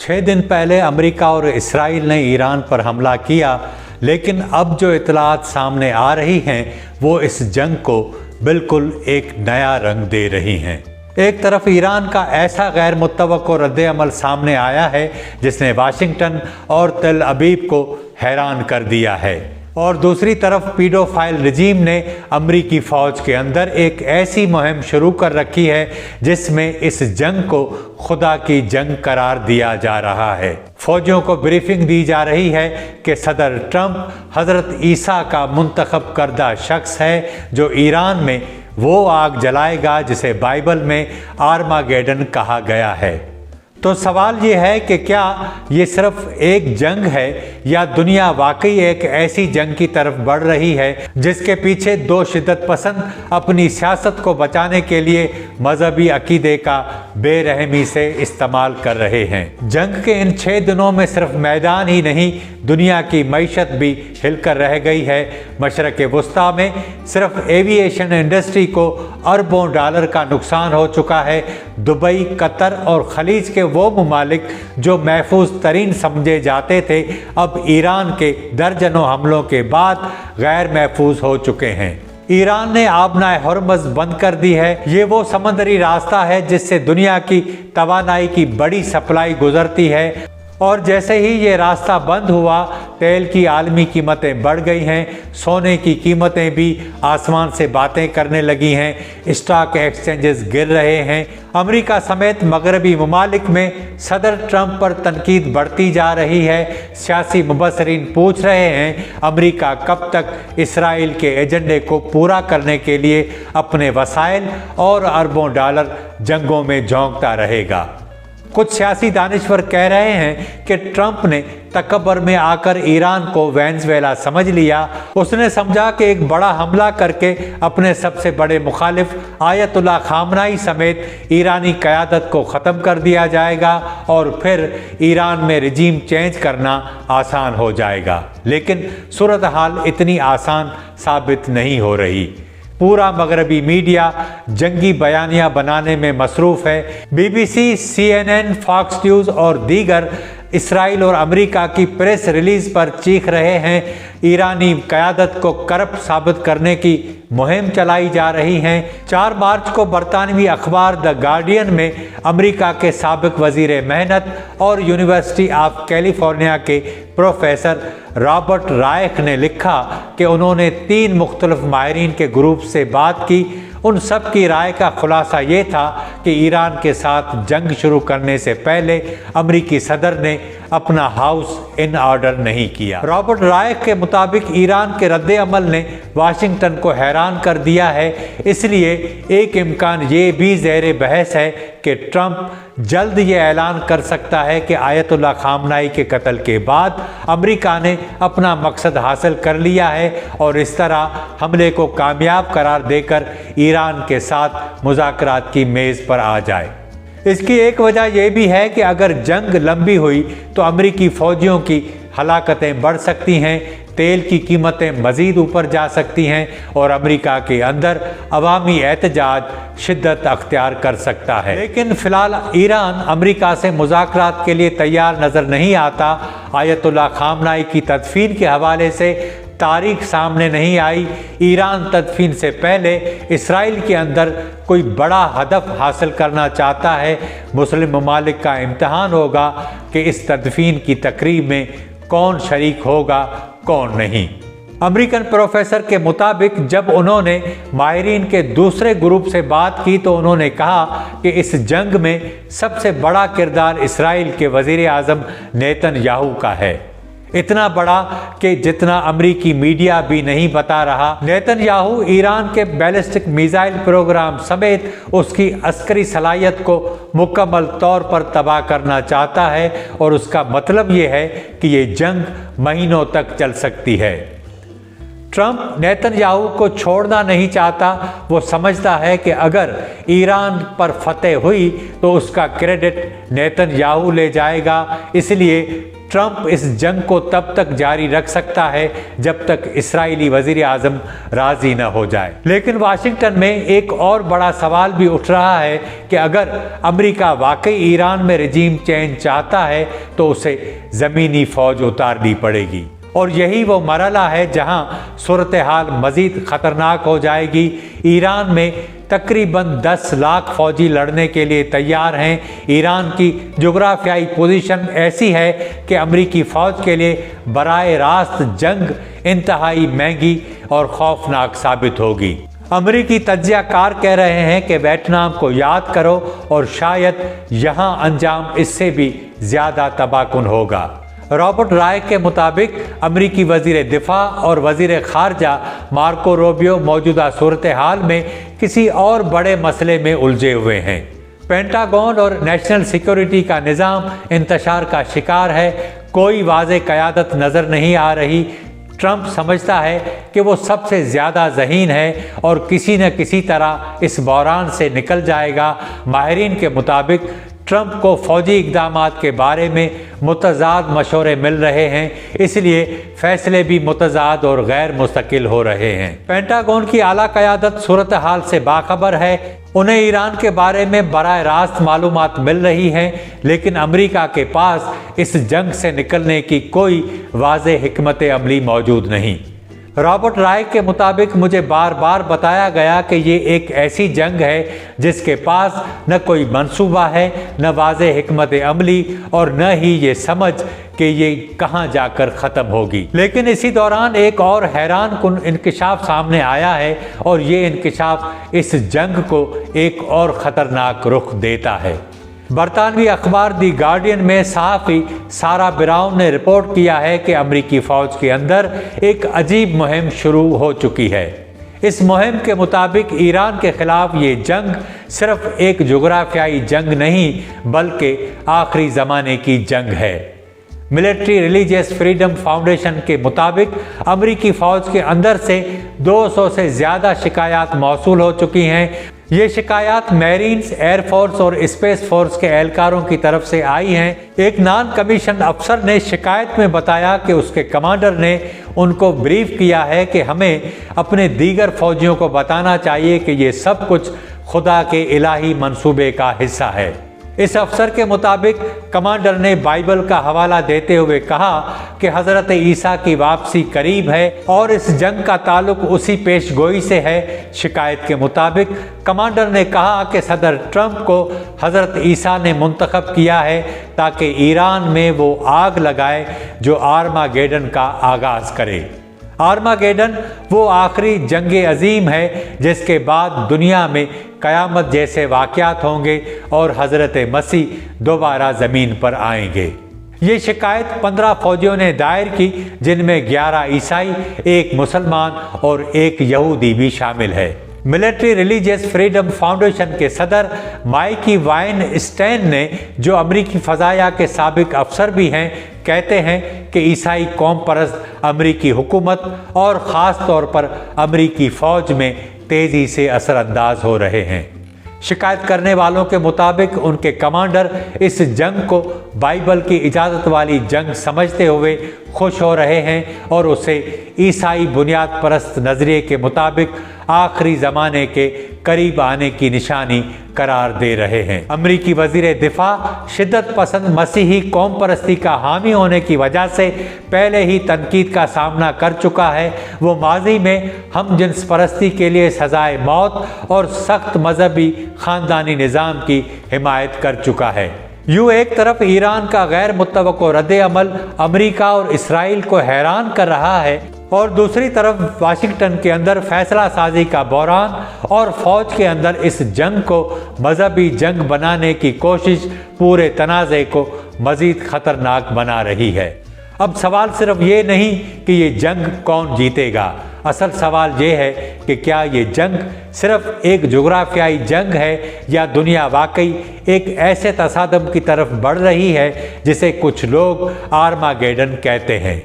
6 दिन पहले अमेरिका और इसराइल ने ईरान पर हमला किया, लेकिन अब जो इतलात सामने आ रही हैं वो इस जंग को बिल्कुल एक नया रंग दे रही हैं। एक तरफ ईरान का ऐसा गैर मुतवक्को रद्द-ए-अमल सामने आया है जिसने वाशिंगटन और तेल अबीब को हैरान कर दिया है, और दूसरी तरफ पीडोफाइल रजीम ने अमरीकी फ़ौज के अंदर एक ऐसी मुहिम शुरू कर रखी है जिसमें इस जंग को खुदा की जंग करार दिया जा रहा है। फौजियों को ब्रीफिंग दी जा रही है कि सदर ट्रंप हज़रत ईसा का मुंतखब करदा शख्स है जो ईरान में वो आग जलाएगा जिसे बाइबल में आर्मागेडन कहा गया है। तो सवाल ये है कि क्या ये सिर्फ एक जंग है या दुनिया वाकई एक ऐसी जंग की तरफ बढ़ रही है जिसके पीछे दो शिद्दत पसंद अपनी सियासत को बचाने के लिए मजहबी अकीदे का बेरहमी से इस्तेमाल कर रहे हैं। जंग के इन 6 दिनों में सिर्फ मैदान ही नहीं, दुनिया की मईशत भी हिलकर रह गई है। मशरक़ वस्ता में सिर्फ एविएशन इंडस्ट्री को अरबों डॉलर का नुकसान हो चुका है। दुबई, कतर और खलीज के वो ममालिक जो महफूज तरीन समझे जाते थे अब ईरान के दर्जनों हमलों के बाद गैर महफूज हो चुके हैं। ईरान ने आबनाए हरमुज़ बंद कर दी है। ये वो समंदरी रास्ता है जिससे दुनिया की तवानाई की बड़ी सप्लाई गुजरती है, और जैसे ही ये रास्ता बंद हुआ तेल की आलमी कीमतें बढ़ गई हैं, सोने की कीमतें भी आसमान से बातें करने लगी हैं, स्टॉक एक्सचेंजेस गिर रहे हैं। अमेरिका समेत मगरबी ममालिक में सदर ट्रंप पर तनकीद बढ़ती जा रही है। सियासी मुबसरीन पूछ रहे हैं अमेरिका कब तक इसराइल के एजेंडे को पूरा करने के लिए अपने वसाइल और अरबों डॉलर जंगों में झोंकता रहेगा। कुछ सियासी दानिश्वर कह रहे हैं कि ट्रंप ने तकब्बर में आकर ईरान को वेनेज़ुएला समझ लिया। उसने समझा कि एक बड़ा हमला करके अपने सबसे बड़े मुखालिफ आयतुल्लाह खामनाई समेत ईरानी क़यादत को ख़त्म कर दिया जाएगा और फिर ईरान में रजीम चेंज करना आसान हो जाएगा। लेकिन सूरत हाल इतनी आसान साबित नहीं हो रही। पूरा मगरबी मीडिया जंगी बयानियाँ बनाने में मसरूफ़ है। BBC, CNN, फॉक्स न्यूज़ और दीगर इसराइल और अमेरिका की प्रेस रिलीज़ पर चीख रहे हैं। ईरानी क़यादत को करप्ट साबित करने की मुहिम चलाई जा रही है। 4 मार्च को बरतानवी अखबार द गार्डियन में अमेरिका के साबिक वज़ीर मेहनत और यूनिवर्सिटी ऑफ कैलिफोर्निया के प्रोफेसर रॉबर्ट रायख ने लिखा कि उन्होंने 3 मुख्तलिफ माहिरीन के ग्रुप से बात की। उन सब की राय का खुलासा ये था कि ईरान के साथ जंग शुरू करने से पहले अमरीकी सदर ने अपना हाउस इन ऑर्डर नहीं किया। रॉबर्ट रायख के मुताबिक ईरान के रद्द-ए-अमल ने वाशिंगटन को हैरान कर दिया है। इसलिए एक इम्कान ये भी ज़ेर बहस है कि ट्रंप जल्द ये ऐलान कर सकता है कि आयतुल्लाह खामनाई के कत्ल के बाद अमेरिका ने अपना मकसद हासिल कर लिया है और इस तरह हमले को कामयाब करार देकर ईरान के साथ मुज़ाकरात की मेज़ पर आ जाए। इसकी एक वजह यह भी है कि अगर जंग लंबी हुई तो अमेरिकी फ़ौजियों की हलाकतें बढ़ सकती हैं, तेल की कीमतें मज़ीद ऊपर जा सकती हैं और अमेरिका के अंदर अवामी एहतजाज शिद्दत अख्तियार कर सकता है। लेकिन फ़िलहाल ईरान अमेरिका से मुज़ाकरात के लिए तैयार नज़र नहीं आता। आयतुल्लाह खामनाई की तदफीन के हवाले से तारीख सामने नहीं आई। ईरान तदफीन से पहले इसराइल के अंदर कोई बड़ा हदफ हासिल करना चाहता है। मुस्लिम ममालिक का इम्तहान होगा कि इस तदफीन की तकरीब में कौन शरीक होगा, कौन नहीं। अमेरिकन प्रोफेसर के मुताबिक जब उन्होंने माहिरीन के दूसरे ग्रुप से बात की तो उन्होंने कहा कि इस जंग में सबसे बड़ा किरदार इसराइल के वज़ीर आज़म नेतन्याहू का है। इतना बड़ा कि जितना अमरीकी मीडिया भी नहीं बता रहा। नेतन्याहू ईरान के बैलिस्टिक मिसाइल प्रोग्राम समेत उसकी अस्करी सलाहियत को मुकम्मल तौर पर तबाह करना चाहता है और उसका मतलब ये है कि ये जंग महीनों तक चल सकती है। ट्रंप नेतन्याहू को छोड़ना नहीं चाहता। वो समझता है कि अगर ईरान पर फतेह हुई तो उसका क्रेडिट नेतन्याहू ले जाएगा। इसलिए ٹرمپ اس جنگ کو تب تک جاری رکھ سکتا ہے جب تک اسرائیلی وزیر اعظم راضی نہ ہو جائے۔ لیکن واشنگٹن میں ایک اور بڑا سوال بھی اٹھ رہا ہے کہ اگر امریکہ واقعی ایران میں رجیم چینج چاہتا ہے تو اسے زمینی فوج اتارنی پڑے گی، اور یہی وہ مرحلہ ہے جہاں صورتحال مزید خطرناک ہو جائے گی۔ ایران میں تقریباً 10 لاکھ فوجی لڑنے کے لیے تیار ہیں۔ ایران کی جغرافیائی پوزیشن ایسی ہے کہ امریکی فوج کے لیے براہ راست جنگ انتہائی مہنگی اور خوفناک ثابت ہوگی۔ امریکی تجزیہ کار کہہ رہے ہیں کہ ویتنام کو یاد کرو اور شاید یہاں انجام اس سے بھی زیادہ تباہ کن ہوگا۔ رابرٹ رائے کے مطابق امریکی وزیر دفاع اور وزیر خارجہ مارکو روبیو موجودہ صورتحال میں کسی اور بڑے مسئلے میں الجھے ہوئے ہیں۔ پینٹاگون اور نیشنل سیکیورٹی کا نظام انتشار کا شکار ہے، کوئی واضح قیادت نظر نہیں آ رہی۔ ٹرمپ سمجھتا ہے کہ وہ سب سے زیادہ ذہین ہے اور کسی نہ کسی طرح اس بحران سے نکل جائے گا۔ ماہرین کے مطابق ٹرمپ کو فوجی اقدامات کے بارے میں متضاد مشورے مل رہے ہیں، اس لیے فیصلے بھی متضاد اور غیر مستقل ہو رہے ہیں۔ پینٹاگون کی اعلیٰ قیادت صورتحال سے باخبر ہے، انہیں ایران کے بارے میں براہ راست معلومات مل رہی ہیں، لیکن امریکہ کے پاس اس جنگ سے نکلنے کی کوئی واضح حکمت عملی موجود نہیں۔ رابرٹ رائے کے مطابق مجھے بار بار بتایا گیا کہ یہ ایک ایسی جنگ ہے جس کے پاس نہ کوئی منصوبہ ہے، نہ واضح حکمت عملی، اور نہ ہی یہ سمجھ کہ یہ کہاں جا کر ختم ہوگی۔ لیکن اسی دوران ایک اور حیران کن انکشاف سامنے آیا ہے، اور یہ انکشاف اس جنگ کو ایک اور خطرناک رخ دیتا ہے۔ برطانوی اخبار دی گارڈین میں صحافی سارا براؤن نے رپورٹ کیا ہے کہ امریکی فوج کے اندر ایک عجیب مہم شروع ہو چکی ہے۔ اس مہم کے مطابق ایران کے خلاف یہ جنگ صرف ایک جغرافیائی جنگ نہیں بلکہ آخری زمانے کی جنگ ہے۔ ملٹری ریلیجیس فریڈم فاؤنڈیشن کے مطابق امریکی فوج کے اندر سے 200 سے زیادہ شکایات موصول ہو چکی ہیں۔ یہ شکایات میرینز، ایئر فورس اور اسپیس فورس کے اہلکاروں کی طرف سے آئی ہیں۔ ایک نان کمیشن افسر نے شکایت میں بتایا کہ اس کے کمانڈر نے ان کو بریف کیا ہے کہ ہمیں اپنے دیگر فوجیوں کو بتانا چاہیے کہ یہ سب کچھ خدا کے الہی منصوبے کا حصہ ہے۔ اس افسر کے مطابق کمانڈر نے بائبل کا حوالہ دیتے ہوئے کہا کہ حضرت عیسیٰ کی واپسی قریب ہے اور اس جنگ کا تعلق اسی پیش گوئی سے ہے۔ شکایت کے مطابق کمانڈر نے کہا کہ صدر ٹرمپ کو حضرت عیسیٰ نے منتخب کیا ہے تاکہ ایران میں وہ آگ لگائے جو آرماگیڈن کا آغاز کرے۔ آرماگیڈن وہ آخری جنگ عظیم ہے جس کے بعد دنیا میں قیامت جیسے واقعات ہوں گے اور حضرت مسیح دوبارہ زمین پر آئیں گے۔ یہ شکایت 15 فوجیوں نے دائر کی، جن میں 11 عیسائی، ایک مسلمان اور ایک یہودی بھی شامل ہے۔ ملٹری ریلیجیس فریڈم فاؤنڈیشن کے صدر مائیکی وائن اسٹین نے، جو امریکی فضائیہ کے سابق افسر بھی ہیں، کہتے ہیں کہ عیسائی قوم پرست امریکی حکومت اور خاص طور پر امریکی فوج میں تیزی سے اثر انداز ہو رہے ہیں۔ شکایت کرنے والوں کے مطابق ان کے کمانڈر اس جنگ کو بائبل کی اجازت والی جنگ سمجھتے ہوئے خوش ہو رہے ہیں اور اسے عیسائی بنیاد پرست نظریے کے مطابق آخری زمانے کے قریب آنے کی نشانی قرار دے رہے ہیں۔ امریکی وزیر دفاع شدت پسند مسیحی قوم پرستی کا حامی ہونے کی وجہ سے پہلے ہی تنقید کا سامنا کر چکا ہے۔ وہ ماضی میں ہم جنس پرستی کے لیے سزائے موت اور سخت مذہبی خاندانی نظام کی حمایت کر چکا ہے۔ یوں ایک طرف ایران کا غیر متوقع رد عمل امریکہ اور اسرائیل کو حیران کر رہا ہے، اور دوسری طرف واشنگٹن کے اندر فیصلہ سازی کا بحران اور فوج کے اندر اس جنگ کو مذہبی جنگ بنانے کی کوشش پورے تنازع کو مزید خطرناک بنا رہی ہے۔ اب سوال صرف یہ نہیں کہ یہ جنگ کون جیتے گا، اصل سوال یہ ہے کہ کیا یہ جنگ صرف ایک جغرافیائی جنگ ہے یا دنیا واقعی ایک ایسے تصادم کی طرف بڑھ رہی ہے جسے کچھ لوگ آرماگیڈن کہتے ہیں۔